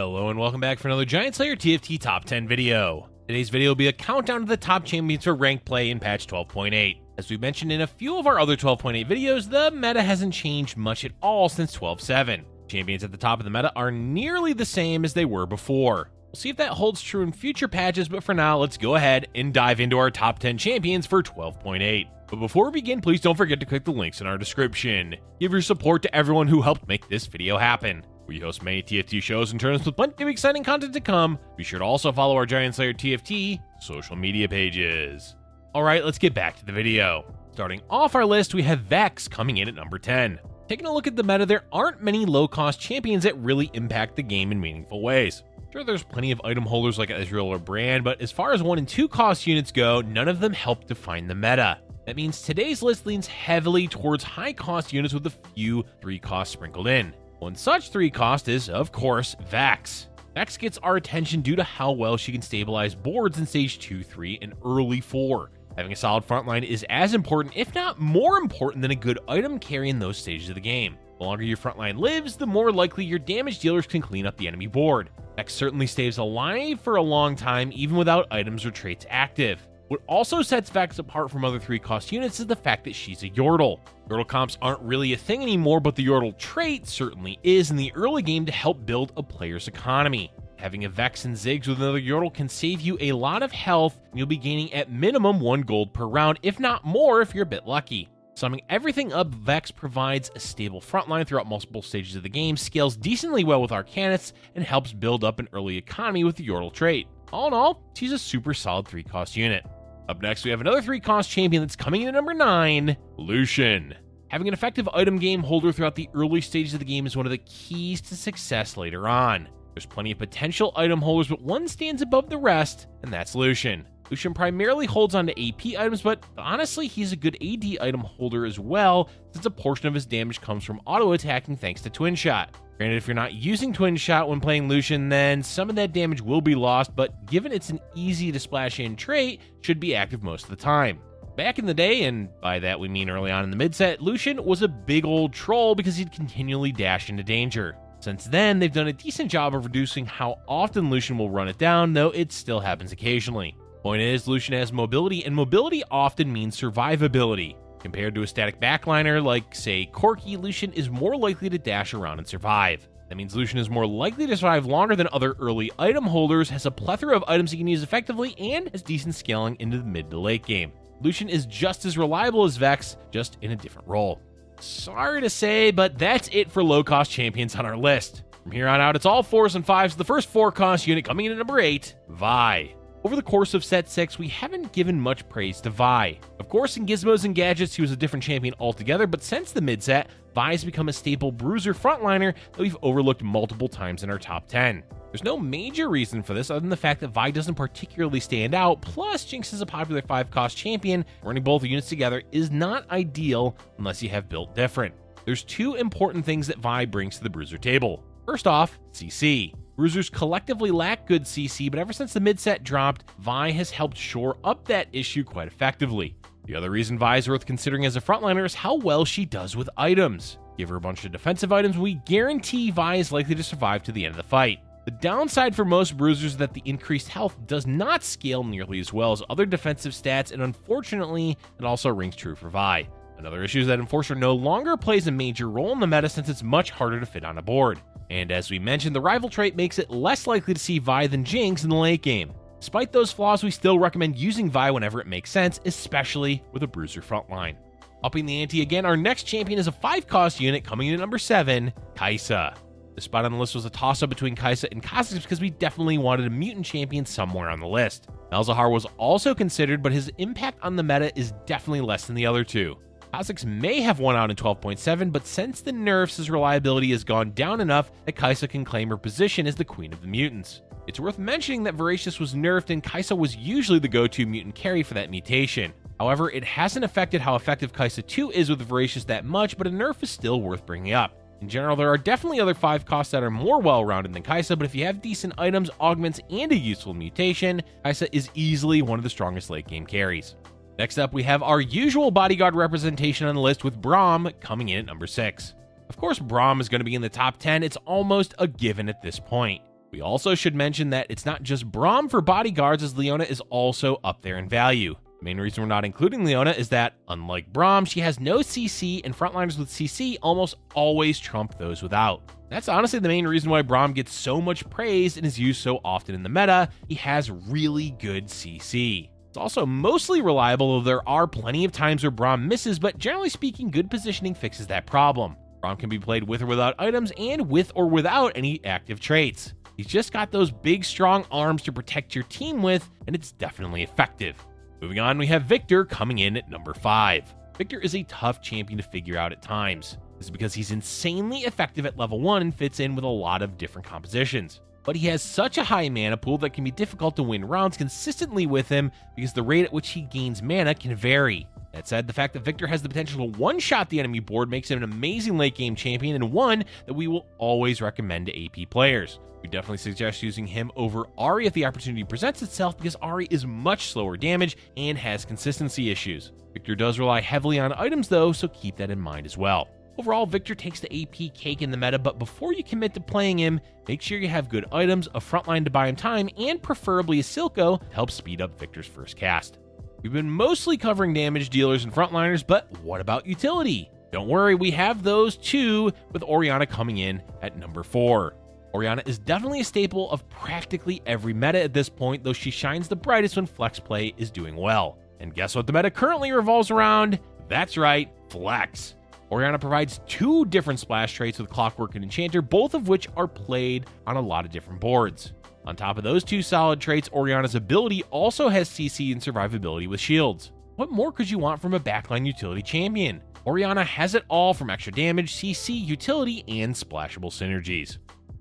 Hello and welcome back for another Giant Slayer TFT Top 10 video. Today's video will be a countdown to the top champions for ranked play in patch 12.8. As we mentioned in a few of our other 12.8 videos, the meta hasn't changed much at all since 12.7. Champions at the top of the meta are nearly the same as they were before. We'll see if that holds true in future patches, but for now, let's go ahead and dive into our top 10 champions for 12.8. But before we begin, please don't forget to click the links in our description. Give your support to everyone who helped make this video happen. We host many TFT shows and tournaments with plenty of exciting content to come. Be sure to also follow our Giant Slayer TFT social media pages. Alright, let's get back to the video. Starting off our list, we have Vex coming in at number 10. Taking a look at the meta, there aren't many low-cost champions that really impact the game in meaningful ways. Sure, there's plenty of item holders like Ezreal or Braum, but as far as 1 and 2 cost units go, none of them help define the meta. That means today's list leans heavily towards high-cost units with a few 3 costs sprinkled in. One such 3 cost is, of course, Vex. Vex gets our attention due to how well she can stabilize boards in stage 2, 3, and early 4. Having a solid frontline is as important, if not more important, than a good item carry in those stages of the game. The longer your frontline lives, the more likely your damage dealers can clean up the enemy board. Vex certainly stays alive for a long time, even without items or traits active. What also sets Vex apart from other 3-cost units is the fact that she's a Yordle. Yordle comps aren't really a thing anymore, but the Yordle trait certainly is in the early game to help build a player's economy. Having a Vex and Ziggs with another Yordle can save you a lot of health, and you'll be gaining at minimum 1 gold per round, if not more if you're a bit lucky. Summing everything up, Vex provides a stable frontline throughout multiple stages of the game, scales decently well with Arcanists, and helps build up an early economy with the Yordle trait. All in all, she's a super solid 3-cost unit. Up next, we have another 3-cost champion that's coming in at number 9, Lucian. Having an effective item game holder throughout the early stages of the game is one of the keys to success later on. There's plenty of potential item holders, but one stands above the rest, and that's Lucian. Lucian primarily holds onto AP items, but honestly, he's a good AD item holder as well, since a portion of his damage comes from auto-attacking thanks to Twin Shot. Granted, if you're not using Twin Shot when playing Lucian, then some of that damage will be lost, but given it's an easy to splash in trait, should be active most of the time. Back in the day, and by that we mean early on in the mid-set, Lucian was a big old troll because he'd continually dash into danger. Since then, they've done a decent job of reducing how often Lucian will run it down, though it still happens occasionally. Point is, Lucian has mobility, and mobility often means survivability. Compared to a static backliner like, say, Corki, Lucian is more likely to dash around and survive. That means Lucian is more likely to survive longer than other early item holders, has a plethora of items he can use effectively, and has decent scaling into the mid to late game. Lucian is just as reliable as Vex, just in a different role. Sorry to say, but that's it for low-cost champions on our list. From here on out, it's all 4s and 5s. The first 4-cost unit coming in at number 8, Vi. Over the course of set 6, we haven't given much praise to Vi. Of course, in Gizmos and Gadgets, he was a different champion altogether, but since the mid-set, Vi has become a staple bruiser frontliner that we've overlooked multiple times in our top 10. There's no major reason for this other than the fact that Vi doesn't particularly stand out, plus Jinx is a popular 5-cost champion. Running both units together is not ideal unless you have built different. There's 2 important things that Vi brings to the bruiser table. First off, CC. Bruisers collectively lack good CC, but ever since the mid-set dropped, Vi has helped shore up that issue quite effectively. The other reason Vi is worth considering as a frontliner is how well she does with items. Give her a bunch of defensive items, we guarantee Vi is likely to survive to the end of the fight. The downside for most bruisers is that the increased health does not scale nearly as well as other defensive stats, and unfortunately, it also rings true for Vi. Another issue is that Enforcer no longer plays a major role in the meta since it's much harder to fit on a board. And as we mentioned, the rival trait makes it less likely to see Vi than Jinx in the late game. Despite those flaws, we still recommend using Vi whenever it makes sense, especially with a bruiser frontline. Upping the ante again, our next champion is a 5-cost unit coming in at number 7, Kaisa. The spot on the list was a toss-up between Kaisa and Kha'Zix because we definitely wanted a mutant champion somewhere on the list. Malzahar was also considered, but his impact on the meta is definitely less than the other 2. Kha'Zix may have won out in 12.7, but since the nerfs, his reliability has gone down enough that Kaisa can claim her position as the queen of the mutants. It's worth mentioning that Voracious was nerfed and Kaisa was usually the go-to mutant carry for that mutation. However, it hasn't affected how effective Kaisa 2 is with Voracious that much, but a nerf is still worth bringing up. In general, there are definitely other 5-costs that are more well-rounded than Kaisa, but if you have decent items, augments, and a useful mutation, Kaisa is easily one of the strongest late-game carries. Next up, we have our usual bodyguard representation on the list with Braum coming in at number 6. Of course, Braum is going to be in the top 10. It's almost a given at this point. We also should mention that it's not just Braum for bodyguards, as Leona is also up there in value. The main reason we're not including Leona is that, unlike Braum, she has no CC, and frontliners with CC almost always trump those without. That's honestly the main reason why Braum gets so much praise and is used so often in the meta. He has really good CC. It's also mostly reliable, though there are plenty of times where Braum misses, but generally speaking, good positioning fixes that problem. Braum can be played with or without items, and with or without any active traits. He's just got those big, strong arms to protect your team with, and it's definitely effective. Moving on, we have Viktor coming in at number 5. Viktor is a tough champion to figure out at times. This is because he's insanely effective at level 1 and fits in with a lot of different compositions. But he has such a high mana pool that it can be difficult to win rounds consistently with him because the rate at which he gains mana can vary. That said, the fact that Viktor has the potential to one-shot the enemy board makes him an amazing late-game champion and one that we will always recommend to AP players. We definitely suggest using him over Ahri if the opportunity presents itself, because Ahri is much slower damage and has consistency issues. Viktor does rely heavily on items though, so keep that in mind as well. Overall, Viktor takes the AP cake in the meta, but before you commit to playing him, make sure you have good items, a frontline to buy him time, and preferably a Silko to help speed up Viktor's first cast. We've been mostly covering damage dealers and frontliners, but what about utility? Don't worry, we have those too, with Orianna coming in at number 4. Orianna is definitely a staple of practically every meta at this point, though she shines the brightest when flex play is doing well. And guess what the meta currently revolves around? That's right, flex. Orianna provides 2 different splash traits with Clockwork and Enchanter, both of which are played on a lot of different boards. On top of those 2 solid traits, Orianna's ability also has CC and survivability with shields. What more could you want from a backline utility champion? Orianna has it all, from extra damage, CC, utility, and splashable synergies.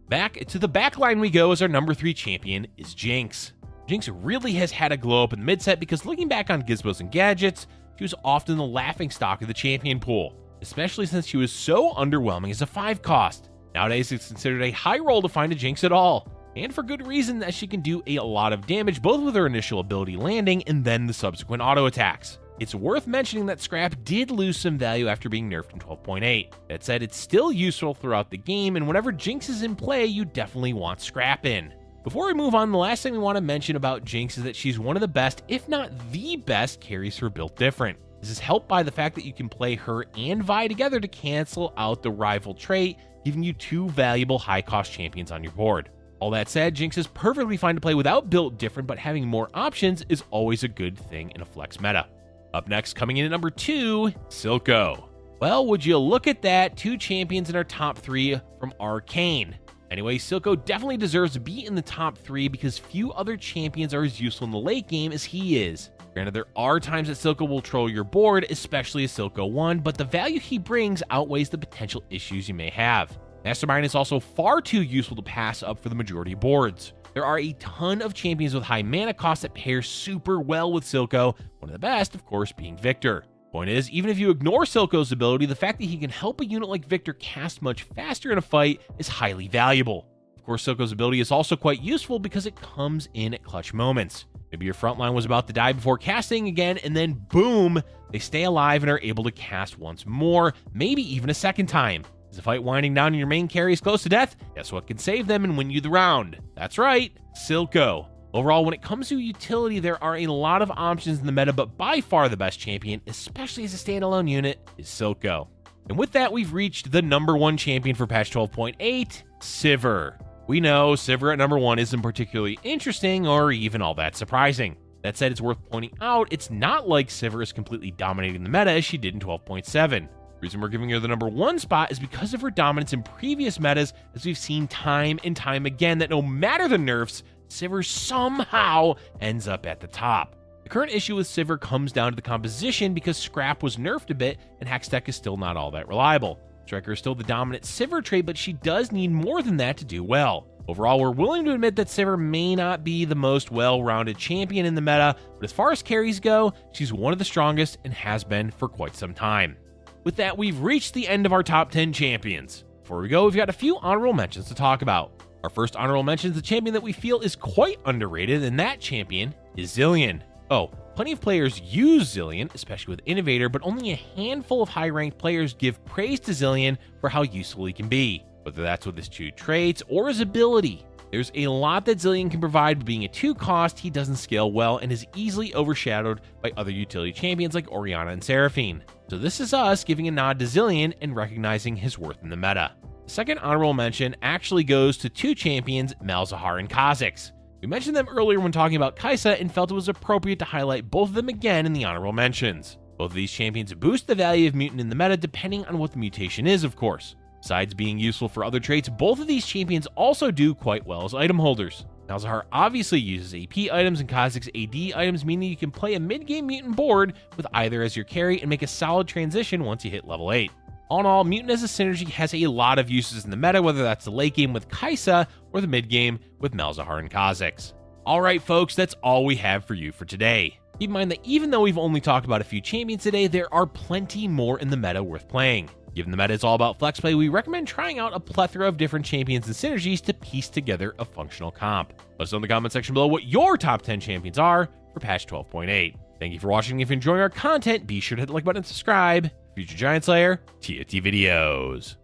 Back to the backline we go, as our number 3 champion is Jinx. Jinx really has had a glow up in the mid-set because, looking back on gizmos and gadgets, she was often the laughingstock of the champion pool, especially since she was so underwhelming as a 5 cost. Nowadays, it's considered a high roll to find a Jinx at all, and for good reason, as she can do a lot of damage both with her initial ability landing and then the subsequent auto attacks. It's worth mentioning that Scrap did lose some value after being nerfed in 12.8. That said, it's still useful throughout the game, and whenever Jinx is in play, you definitely want Scrap in. Before we move on, the last thing we want to mention about Jinx is that she's one of the best, if not the best, carries for Built Different. This is helped by the fact that you can play her and Vi together to cancel out the rival trait, giving you 2 valuable high-cost champions on your board. All that said, Jinx is perfectly fine to play without Built Different, but having more options is always a good thing in a flex meta. Up next, coming in at number 2, Silko. Well, would you look at that, 2 champions in our top 3 from Arcane. Anyway, Silko definitely deserves to be in the top 3 because few other champions are as useful in the late game as he is. Granted, there are times that Silko will troll your board, especially as Silko 1, but the value he brings outweighs the potential issues you may have. Mastermind is also far too useful to pass up for the majority of boards. There are a ton of champions with high mana costs that pair super well with Silko, one of the best, of course, being Viktor. Point is, even if you ignore Silko's ability, the fact that he can help a unit like Viktor cast much faster in a fight is highly valuable. Of course, Silko's ability is also quite useful because it comes in at clutch moments. Maybe your frontline was about to die before casting again, and then boom, they stay alive and are able to cast once more, maybe even a second time. Is the fight winding down and your main carry is close to death? Guess what can save them and win you the round? That's right, Silko. Overall, when it comes to utility, there are a lot of options in the meta, but by far the best champion, especially as a standalone unit, is Silko. And with that, we've reached the number 1 champion for patch 12.8, Sivir. We know Sivir at number 1 isn't particularly interesting or even all that surprising. That said, it's worth pointing out it's not like Sivir is completely dominating the meta as she did in 12.7. The reason we're giving her the number 1 spot is because of her dominance in previous metas, as we've seen time and time again that no matter the nerfs, Sivir somehow ends up at the top. The current issue with Sivir comes down to the composition because Scrap was nerfed a bit and Hextech is still not all that reliable. Striker is still the dominant Sivir trait, but she does need more than that to do well. Overall, we're willing to admit that Sivir may not be the most well-rounded champion in the meta, but as far as carries go, she's one of the strongest and has been for quite some time. With that, we've reached the end of our top 10 champions. Before we go, we've got a few honorable mentions to talk about. Our first honorable mention is a champion that we feel is quite underrated, and that champion is Zilean. Oh, plenty of players use Zilean, especially with Innovator, but only a handful of high-ranked players give praise to Zilean for how useful he can be, whether that's with his 2 traits or his ability. There's a lot that Zilean can provide, but being a 2 cost, he doesn't scale well and is easily overshadowed by other utility champions like Orianna and Seraphine. So this is us giving a nod to Zilean and recognizing his worth in the meta. The second honorable mention actually goes to 2 champions, Malzahar and Kha'Zix. We mentioned them earlier when talking about Kaisa and felt it was appropriate to highlight both of them again in the honorable mentions. Both of these champions boost the value of Mutant in the meta depending on what the mutation is, of course. Besides being useful for other traits, both of these champions also do quite well as item holders. Malzahar obviously uses AP items and Kha'Zix AD items, meaning you can play a mid-game Mutant board with either as your carry and make a solid transition once you hit level 8. All in all, Mutant as a synergy has a lot of uses in the meta, whether that's the late game with Kaisa or the mid game with Malzahar and Kha'Zix. Alright folks, that's all we have for you for today. Keep in mind that even though we've only talked about a few champions today, there are plenty more in the meta worth playing. Given the meta is all about flex play, we recommend trying out a plethora of different champions and synergies to piece together a functional comp. Let us know in the comment section below what your top 10 champions are for patch 12.8. Thank you for watching. If you're enjoying our content, be sure to hit the like button and subscribe for future Giant Slayer TFT videos.